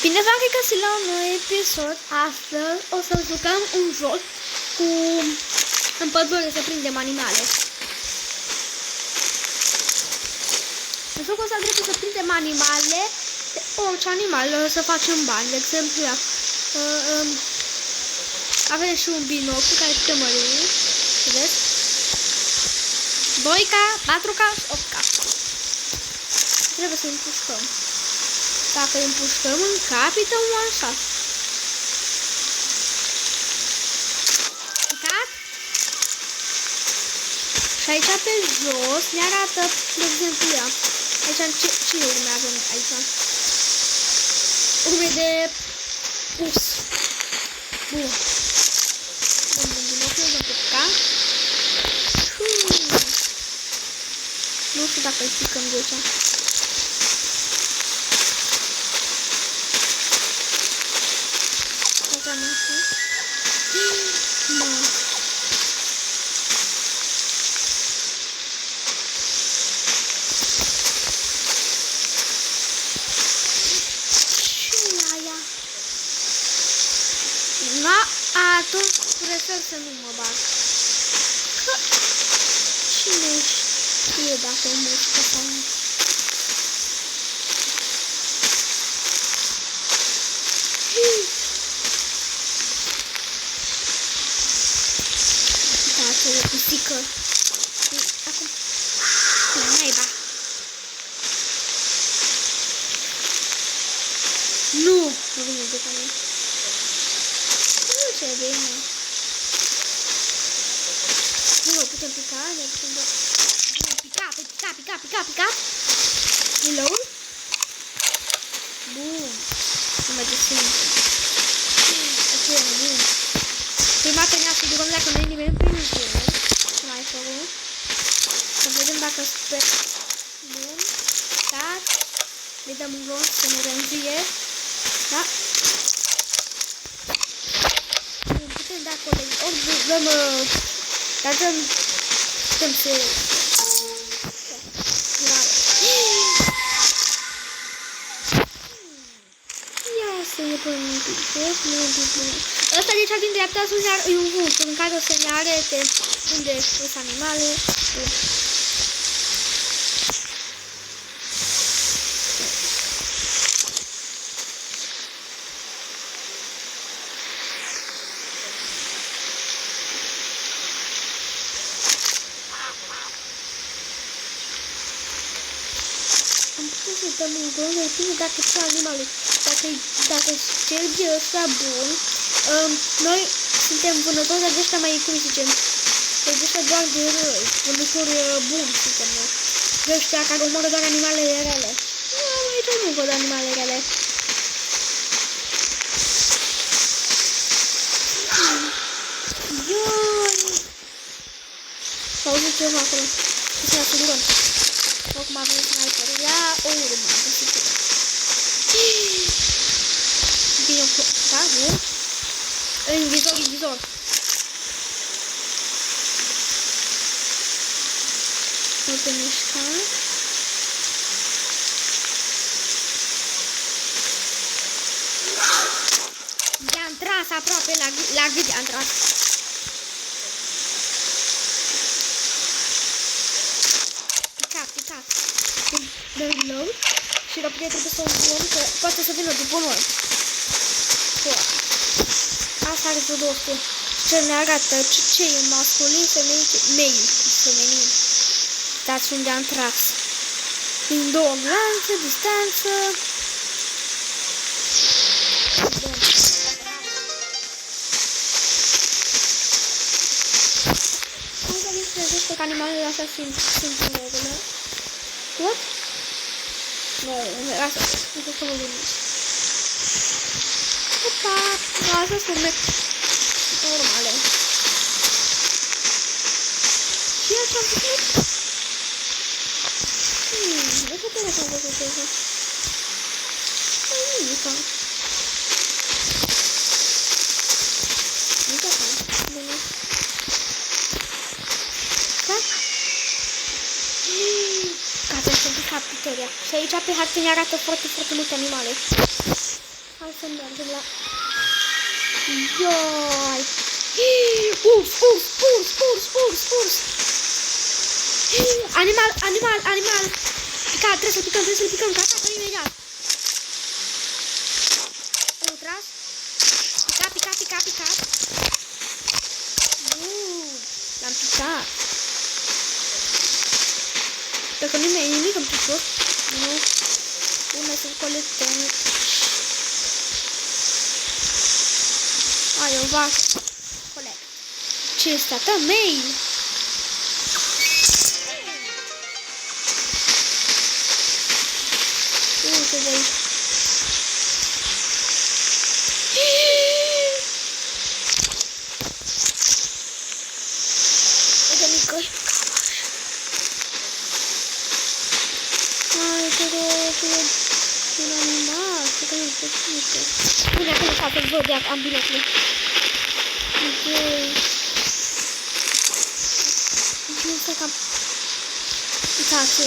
Bine v-am regăsit la un nou episod. Astăzi o să jucăm un joc cu în pădure să prindem animale. În jocul ăsta trebuie să prindem animale, orice animal, să facem bani. De exemplu, avem și un binoclu care putem mări. Vedeți? 2K, 4K, 8K. Trebuie să îi împușcăm. Dacă îi împușcăm în capită un one shot. Cat? Și aici pe jos ne arată, de exemplu, ea. Aici cine urmează aici? Urme de pus. Bun. Nu știu dacă îi picăm de aici. Asta nu știu. Nu. Ce-i aia? Na, atunci prefer să nu mă bag. Că cine știe dacă e mușcă sau nu. E pisică. Acum. Naiba. Nu! Nu vine de pe mine. Nu ce bine. Nu mai putem pica, ne putem da. Pica. Reload. Bun. Nu mai găsim. Aceea, bun. Prima dată ne-a spus de dacă nu e nimeni prin jur. Ce mai făcut? Să vedem dacă sper. Bun. Tac. Le dăm un glonț să ne rânzie. Da? Putem da colegi. Ori dăm... Dar dăm... Putem să... Ia să ne punem un pic. Ăsta deci din dreapta e un vultur în care o să ne arate unde sunt animale. Am putut să dăm un glonț de tine dacă ce animale. Dacă cerge ăsta bun, noi suntem vânători de ăștia mai, cum zicem, de ăștia doar de răi, vânători buni suntem noi. De ăștia care omoară doar animalele rele. Nu, aici nu văd animale rele. Ioi! S-a auzit ceva acolo. Ce s-a asigurăm? Acum avem sniper. Ia o urmă. Bine, da, bun. Vizor. Nu te mișca. I-am tras aproape la gât, i-am tras. Picat. Dă reload. Și rapid trebuie să o luăm, că poate să vină după noi. Asta are vreo 200. Ce ne arată ce e masculin, feminin. Dați unde am tras. Din 2 glanțe, distanță. Cum să vinți că animalele astea sunt în regulă? What? Nu, asta nu să mă gândesc. Opa, asta sunt normale. Și așa am făcut? De ce trebuie să am făcut așa? Nimica. Nici așa. Bine. Tac. Gata, am făcut capitoria. Și aici pe hartă ne arată foarte multe animale. Hai să mergem la... Ioi! Urs! Animal! Picat, trebuie să-l picăm, că atacă imediat. Unul tras. Picat. L-am picat. Dacă nu mi-e nimic în picior. Nu. Bine, să-l colectăm. Ai, o vacă. Colect. Ce este a ta? Mail. Uite de aici. Uite mică. Hai, te rog, un animal. Cred că nu știu ce este. Bine, acolo s-a pe văd, ia, am biletele. Nu știu cam... Uitați.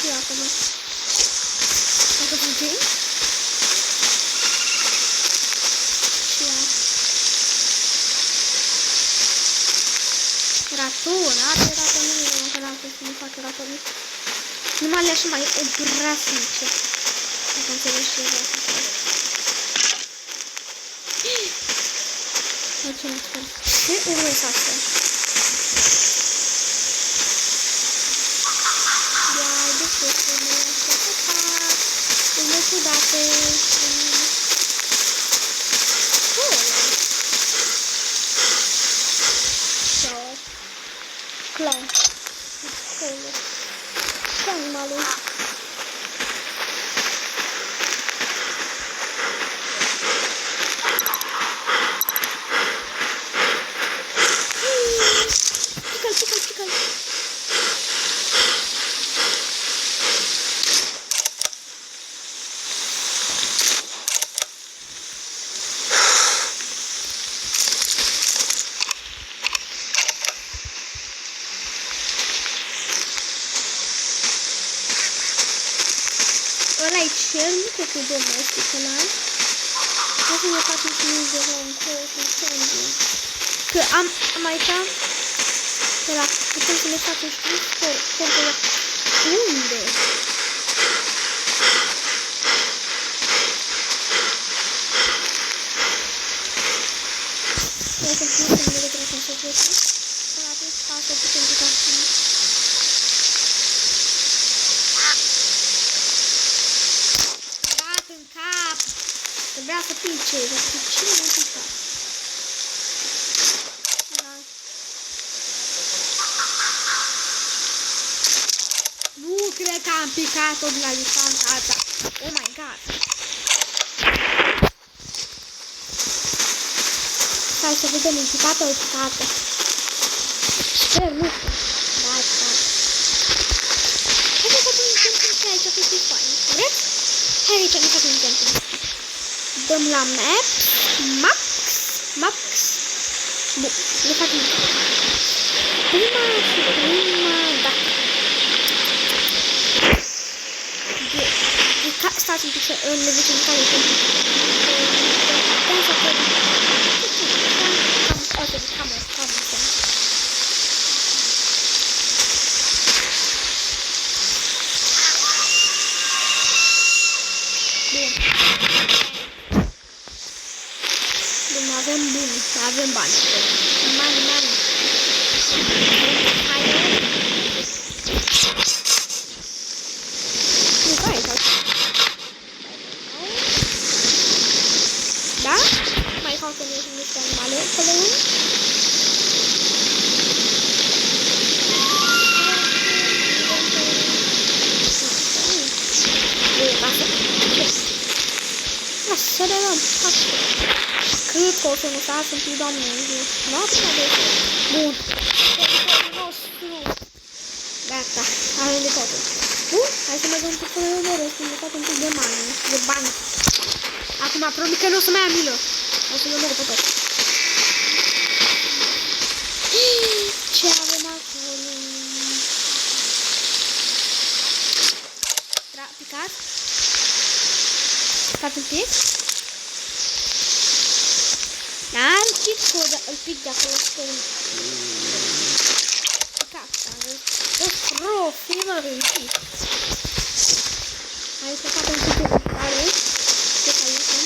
Ce acum? Dacă fugim? Ce ia? Raton, are raton, nu că n-am să nu facă raton. Numai le-aș mai obraznice. Dacă înțelegi ce vreau să fac. Ce nu spun? Ce urmezi asta? Ciudate. Clown. Ce animalul? Pică-l. Ăla-i cel, nu cred că e domestic ăla. Hai să ne facem și noi de la încolo cu incendiu. Că am aici ăla, putem să ne facem și noi scor ăla. Unde? Ia să putem să ne retrasăm secretul. Până atunci, ca să putem putea fi. Trebuia să pice, dar de ce nu pica? Da. Nu cred că am picat tot la distanța asta. Oh my god. Hai să vedem, e picată o picată. Sper, nu știu. Da, e picată. Hai să facem un camping și aici, că e fain. Vreți? Hai aici, ne facem un camping. Dăm la Max. Bun, ne facem prima, da. Stați un pic să le ducem în care putem să facem. Cam. Bun. Avem buni, avem bani. Bani. Hai, nu, hai. Da? Mai fac niște animale acolo. Să le luăm. Cât o să nu stați în pi, doamne, nu prea de... Bun. Teritoriul nostru. Gata, avem de totul. Bun, hai să mergem cu fără să ne fac un pic de bani. Acum, promit că nu o să mai am milă. O să le merg pe tot. Ce avem acolo? Picat. Stați un pic. N-am chit îl pic de acolo. Fină reușit. Hai să facem un pic de tare. Ce facem?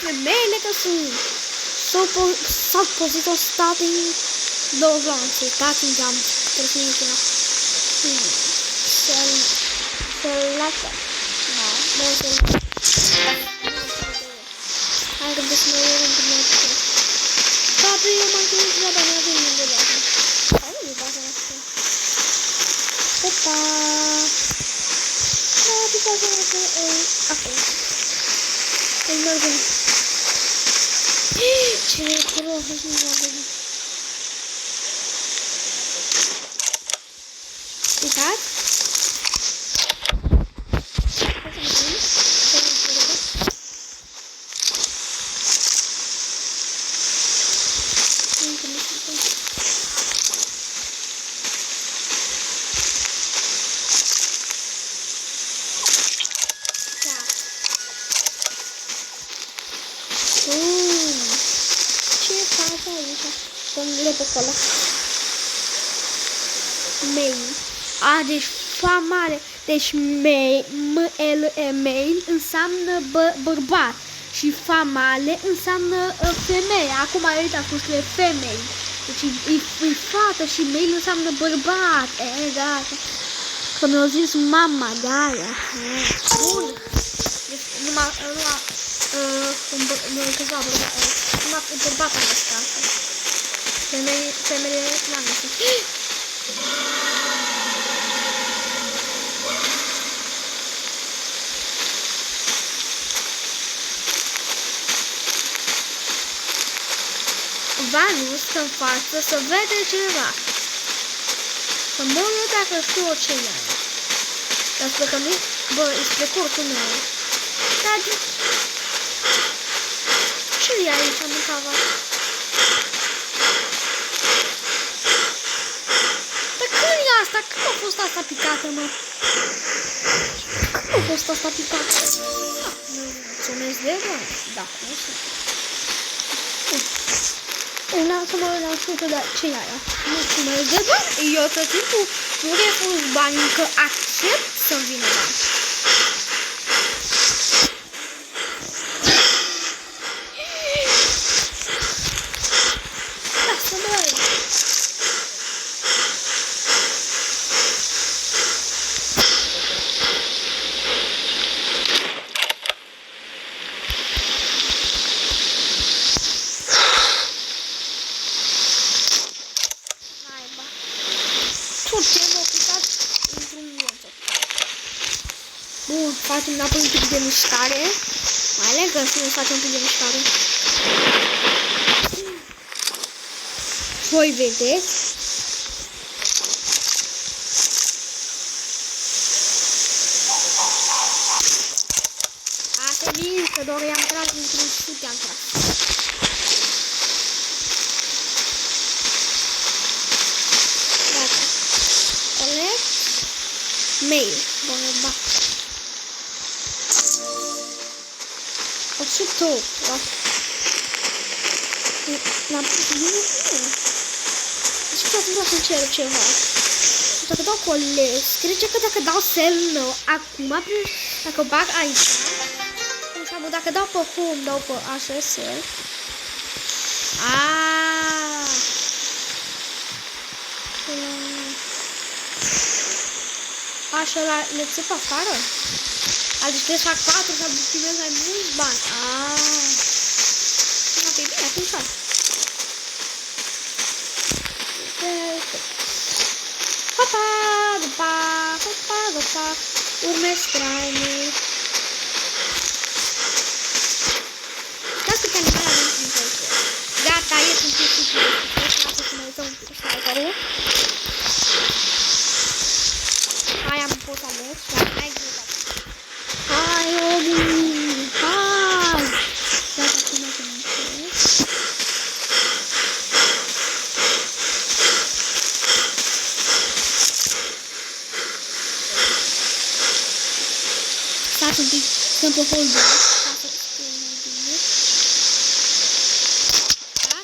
Femeile că sunt s-au pozit o starting două lanțe, starting jump, trebuie să nu select. Da, nu o să-l hai că să mă iau în primul rând. Toate eu m-am gândit la bani, avem unde de asta. Hai, nu-i baza asta. Opa! Da, baza asta, acolo. Îl mergem. Ce prost, nu m-am gândit. Uitați? Domnule pe acolo. Mail. A, deci famale. Deci mail înseamnă bărbat. Și famale înseamnă femeie. Acum ai uitat cum scrie femei. Deci e fată și mail înseamnă bărbat. Gata. Că mi-a zis mama de aia. Bun. Deci numai câțiva bărbat. Numai bărbat am găsit. Femeile n-am găsit. Vanul stă în față să vede ceva. Să mă uit dacă știu ce e aia. Dar spre că nu, bă, e spre cursul meu. Dar ce e aici, mâncava? Asta, când a fost asta picată, mă? Când a fost asta picată? Mulțumesc de bani. Da, nu știu. Să mă la sfântă, dar ce e aia? Mulțumesc de bani. Eu tot timpul nu refuz bani, încă accept să-mi vină bani. Bun, facem înapoi un pic de mișcare. Mai alegă să ne facem un pic de mișcare. Voi vedeți. Asta e bine, că doar i-am tras dintr-un șut, i-am tras. Gata. Collect. Mail. Bun, ba. 108. L-am pus bine. Și frate, vreau să cer ceva. Dacă dau coles, crede că dacă dau semn acum, dacă bag aici, înseamnă dacă dau pe home, dau pe așa sel. Așa le țip afară? Adică trebuie să fac 4 sau primesc mai mulți bani. Ok, bine, atunci fac. Hopa, dupa, urmezi trainic. Dați câte animale avem prin jocul. Gata, e sunt pisicile. Trebuie să ne uităm un pic sniperul. Hai, am fost ales. Hai, gata. Hai, omul! Hai! Gata, acum să mă înțeleg. Stați un pic, sunt pe hold. Ca să fie mai bine. Da?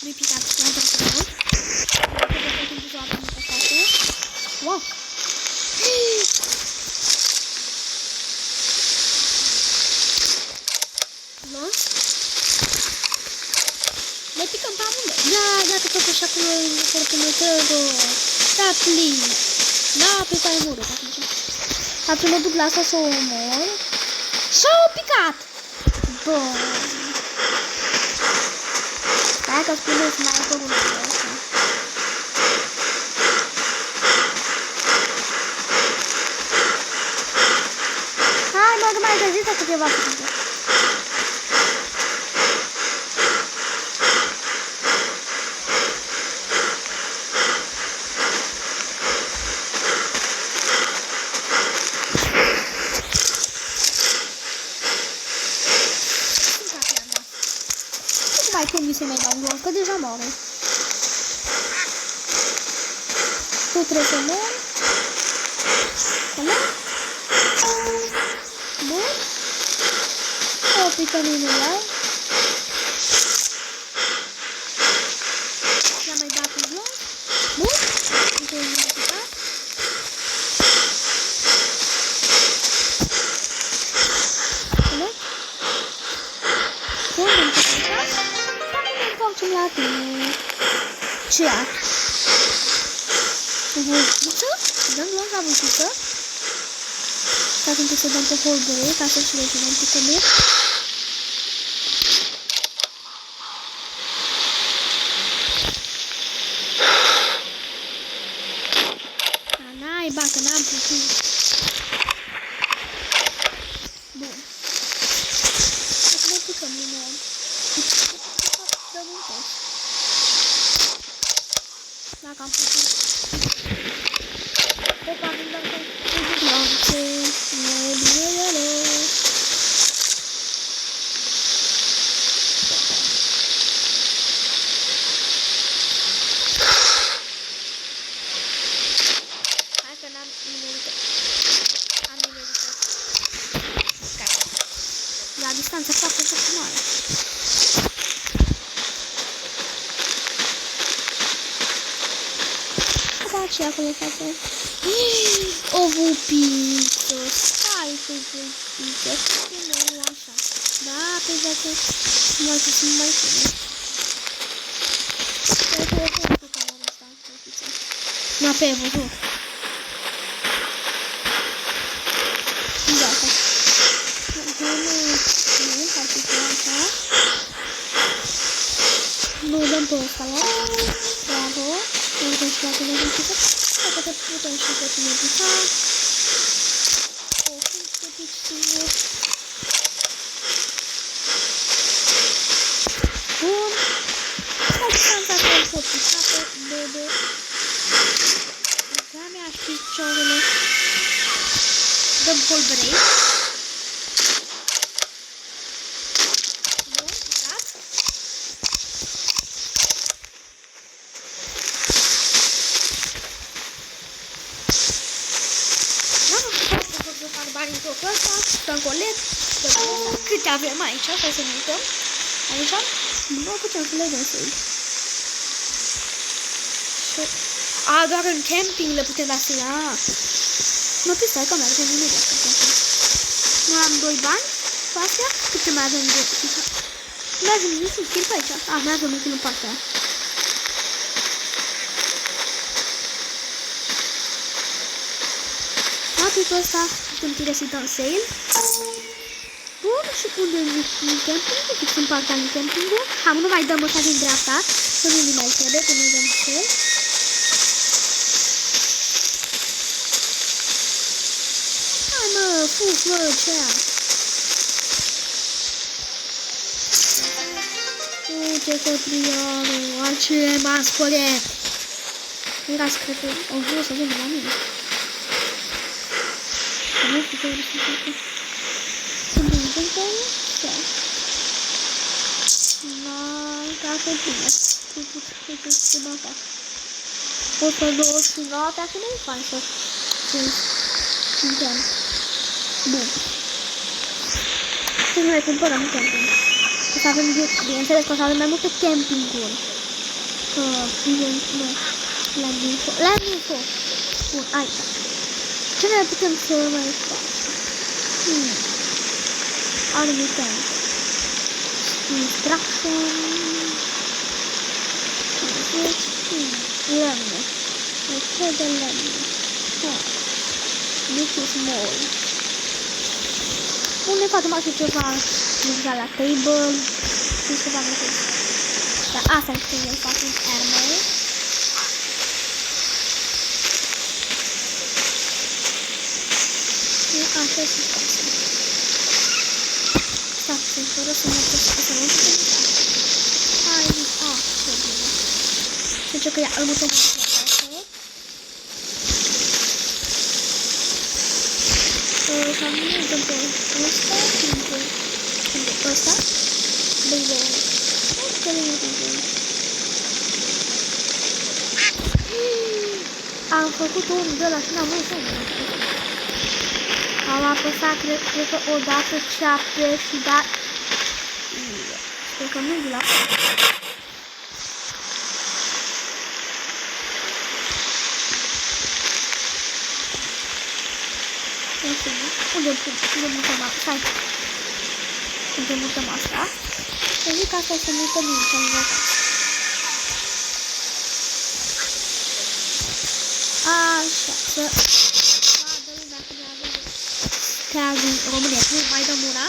Nu-i picat, l-am dat pe nou. Wow! Nu? Ne picăm pe amândoi. Da, dacă tot așa cu corpunătorul. Da, please. Da, pe care mură, atunci. Atunci mă duc la asta să o omor. Și-au picat! Bun. Stai că spuneți mai acolo una de asta. Hai, mă, că mai găsit câteva cuvinte. Mai când mi se mai dau un glonț, că deja moare. Tu trebuie să mori. Ăla? Bun. O pică minul ai. I-am mai dat un glonț. Bun. Încă e mai picat. Ăla? Bun, am picat. Facem la tine. Ce ia? Vulpiță? Dăm glonț la vulpiță? Ca când să dăm pe holbere, ca să-și revinăm cu cum e. Naiba, că n-am putut. Bun. Acum picăm din nou. Dăm un test. Dacă am putut. Opa, când dăm pe glonțe. Hai că n-am nimerită. Am nimerită. Gata. La distanță foarte mare. Ce acolo face? O vulpiță. Stai cu vulpiță. Nu așa. Da, pe dacă mai sunt mai bine. Cred că o pun cu camera asta, vulpiță. Na, pe văzut. Gata. Nu, face cu așa. Nu dăm pe ăsta la. Bravo. Putem și dacă ne pică, dacă te putem și pe tine pica. O, cum te pici singur. Bun. La distanța că îl pot pica pe bebe. Ga mea aș picioarele. Dăm cold break. Bun, picat. Fac bani în jocul ăsta, stăm colet. Câte avem aici? Hai să ne uităm. Aici? Nu putem să le găsim. A, doar în camping le putem da să ia. Mă, pe stai că mergem imediat. Nu am 2 bani cu astea? Câte mai avem de... Mergem în sus, chiar pe aici. A, mergem în partea aia. Aplicul ăsta putem tire să-i dăm sale. Bun, și unde în camping? Fix în partea în camping-ul. Am, nu mai dăm ăsta din dreapta. Că nu mai trebuie, că nu dăm sale. Hai mă, fuf, mă, ce-aia? Uite căprioarul, acele mascole. Era scătă, au vrut să vină la mine. Nu știu ce vreau să facă. Când mergem pe aici? Da. Dacă e bine. Ce mă fac? 129, așa nu-i fain să cincem. Bun. Ce ne cumpărăm camping? O să avem, bineînțeles că o să avem mai multe camping-uri. La info. Bun, aici. Ce ne putem să mai facem? Armitent. Instruction. Lemne. Ce de lemne? This is small. Unde facem așa ceva deja la table? Și ceva de fel. Dar asta este când el facem armor. Așa se face. Stați, fără să mă găsesc să nu putem. Hai, ce bine. Deci că ia, îl mutăm la asta. Cam nu uităm pe ăsta, pe ăsta. Băi, că nu uităm pe ăsta. Am făcut unul de ăla și n-am mai făcut. Am apăsat, cred că odată ce apres și da... Sper că nu-i la... Unde mutăm asta? Stai! Unde mutăm asta? Să zic asta să mutăm aici, am văzut. Așa, să... Vadă lumea că ne avem steag în România. Nu, mai dăm una.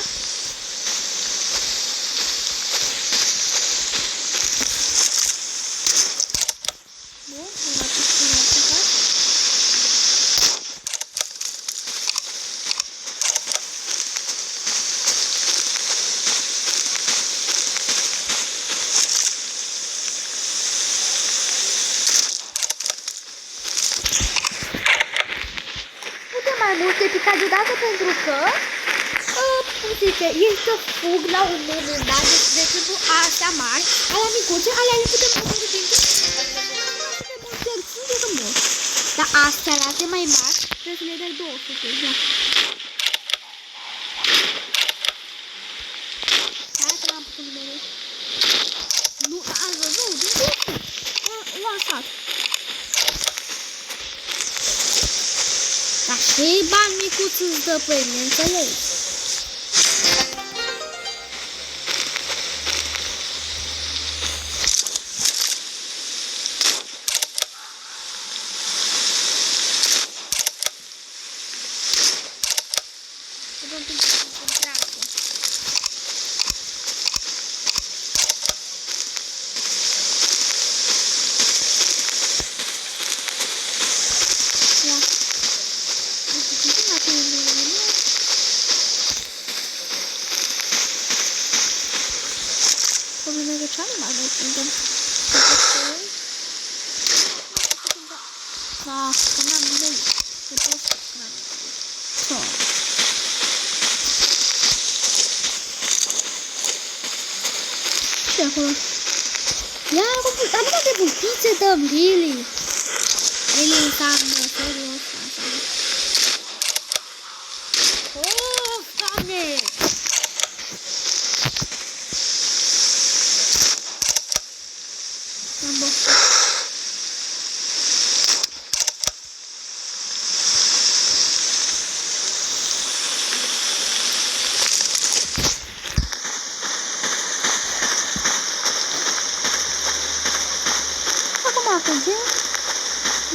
Bun, una piscina atâta. Mai multe picat deodată pentru că cum se zice, este o fug la un moment dat, de exemplu astea mari, alea micuțe, alea le putem pune din dar astea alea mai mari trebuie să le dai 200, ia. Hai că n-am putut numele. Nu, azi văzut, din 200, lansat. Dar și bani micuți îți dă pe mine, înțelegi? Da, că n-am nimeni. E prost că n-am nimeni. Ce acolo? Ia, am dat de bultițe, dăm, Lily. Lily înseamnă, serios, înseamnă. Oh, Doamne! gdzie?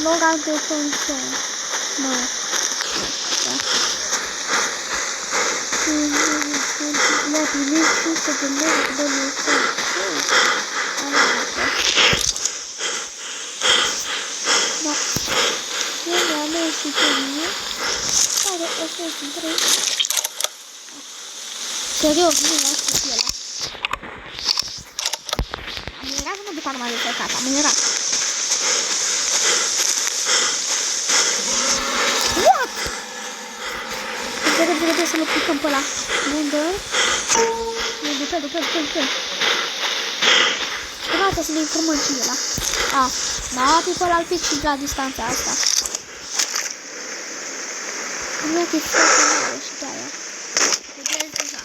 Nora de Fontaine. No. Lepiej, nie wszyscy to może do mnie no. Nie mamy jeszcze pewnie. Ale osiem, serio? Nie ma jeszcze wiele. A mnie raz no bukan ma jeszcze kata, mnie raz. What? Vedere se lo picca un po' là. Prendo. Guardate se ne informo in gira. Ah, no, tipo l'alpicino a distanza alta. Non è che fuoco non riesci a dare. Vedete cosa?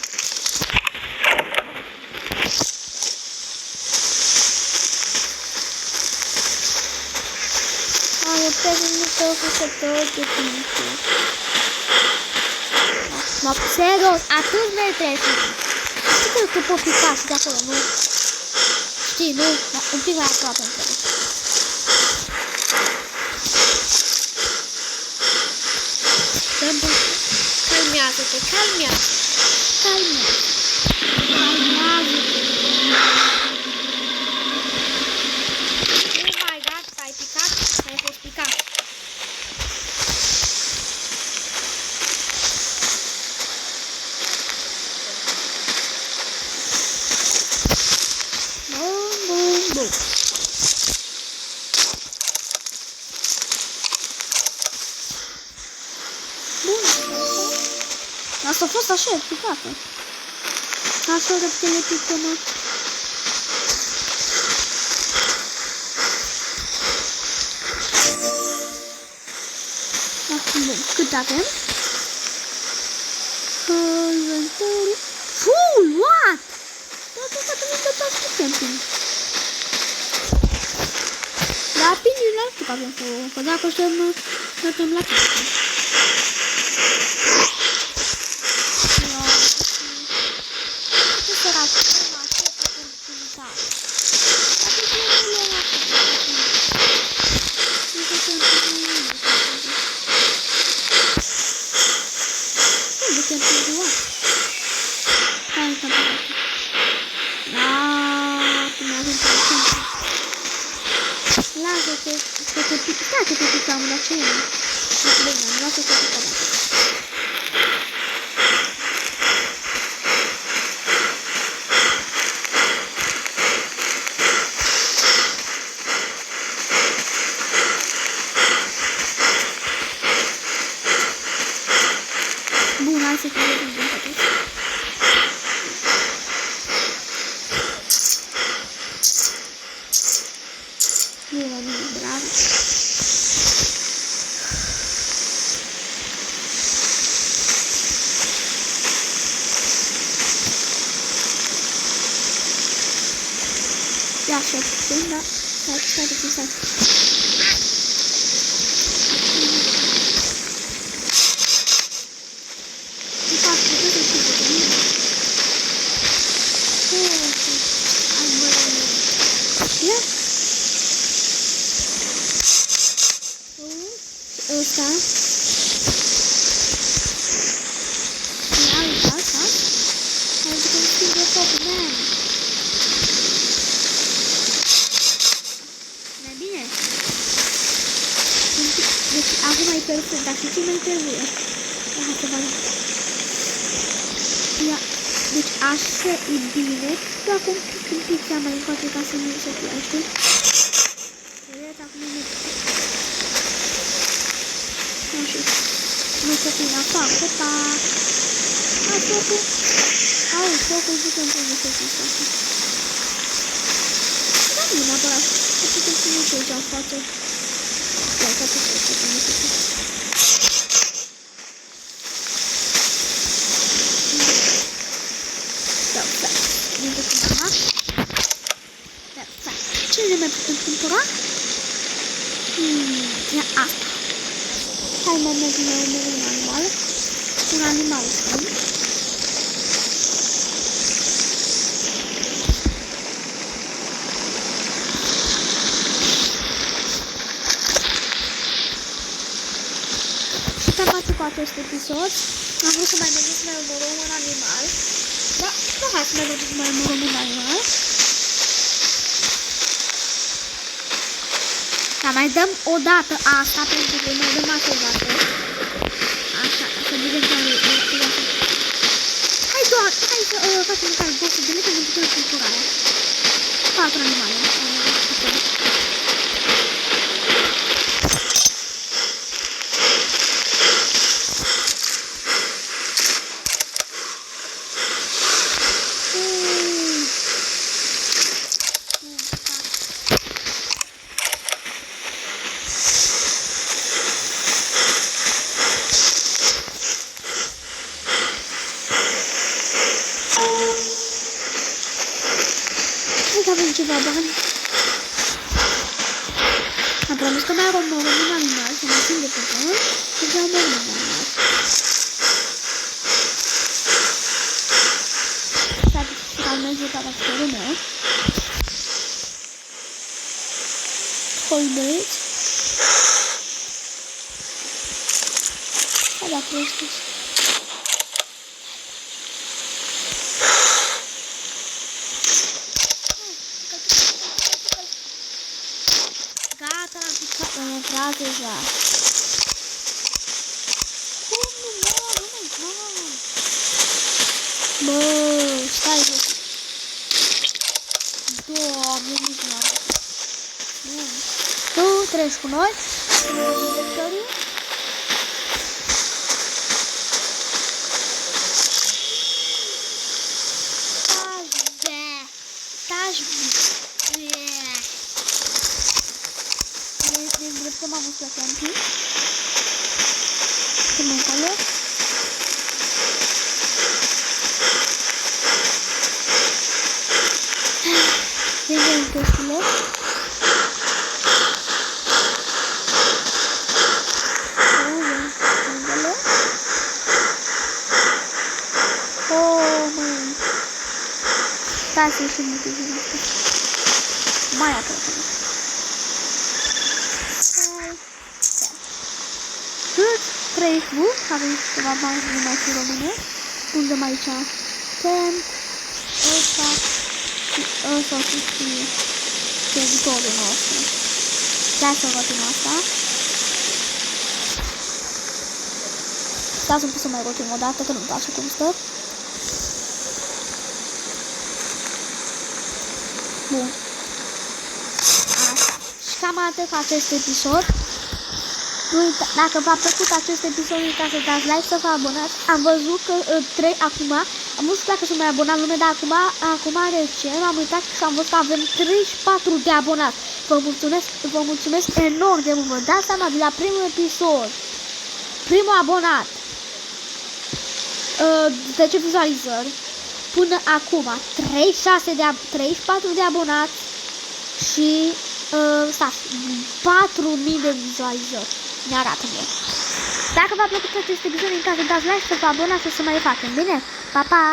Ah, io preso il mio topo che finito. Ma serio, atunci mergi treci. Știi că pot pica și de acolo, nu? Știi, nu? Un pic mai aproape între ele. Calmează-te, calmează-te. Oh my god, ai picat? Ai fost picat. Asta a fost așa, picată. Așa reptile pică, mă. Acum, cât avem? Inventory. Full, what? Toată asta nu dă toți cu camping. Dar pingurile nu știu că avem full. Că dacă stăm la camping. Stai che picchiamo la cena. Bene, lascia che picchiamo. Bun, hai să vedem din toate. Bravo. Ia așa, da? Stai de stai. De fapt, ce să știu de mine? Ai bă. Ia. Ăsta. Ia uita asta. Hai să schimb de foc, man. Mai bine. Deci acum e perfect, dar și ce mai trebuie? Hai să vedem. Ia. Deci așa e bine. Doar cu un pic mai încoace ca să nu se fie, știi? Vedeți, acum e așa. Nu se fie afac, opa. Hai, focul. Auzi, focul zic-mi pune să zic asta. Dar nu neapărat. Să putem să nu știu aici în față. Ia, ca să știu să nu știu. Perfect. Nu te cumpăra. Perfect. Ce ne mai putem cumpăra? Ia asta. Hai mai mergem la un animal. Un animal spun. acest episod. Am vrut să mai mergem să mai omorăm un animal. Da, nu, hai să mai mergem să mai omorăm un animal. Da, mai dăm o dată asta pentru că mai dăm asta o dată. Așa, să vedem care e. Hai doar, hai să facem un care boss de lege pentru că culturarea. 4 animale. Avem ceva bani. Am promis că mai omorăm un animal, să ne țin de pe bun, și să omorăm un animal. Stai să calmez jucătorul meu. Holdăiți. Hai da, prostus. Gata, am picat, am intrat deja. Cum nu mor? Oh my god! Bă, stai de... Doamne, nici nu am. Tu treci cu noi? Să mă amus la camping. Cum e acolo? Vedem căștile. Oh, măi. Stai să ieșim un pic din asta. Mai aproape. Facebook, avem ceva bani numai și românești. Undem aici tent, ăsta și ăsta să fie teritoriul nostru. Hai să rotim asta. Stați un pic să mai rotim o dată, că nu-mi place cum stă. Bun. Așa. Și cam atât cu acest episod. Dacă v-a plăcut acest episod, nu uitați să dați like, să vă abonați. Am văzut că 3 acum, am văzut dacă sunt mai abonat lume, dar acum recent am uitat și am văzut că avem 34 de abonați. Vă mulțumesc enorm de mult. Vă dați seama de la primul episod, primul abonat, 10 vizualizări, până acum 34 de abonați și 4.000 de vizualizări. Ne arată mie. Dacă v-a plăcut acest episod, în caz de dați like, să vă abonați, să mai facem. Bine? Pa, pa!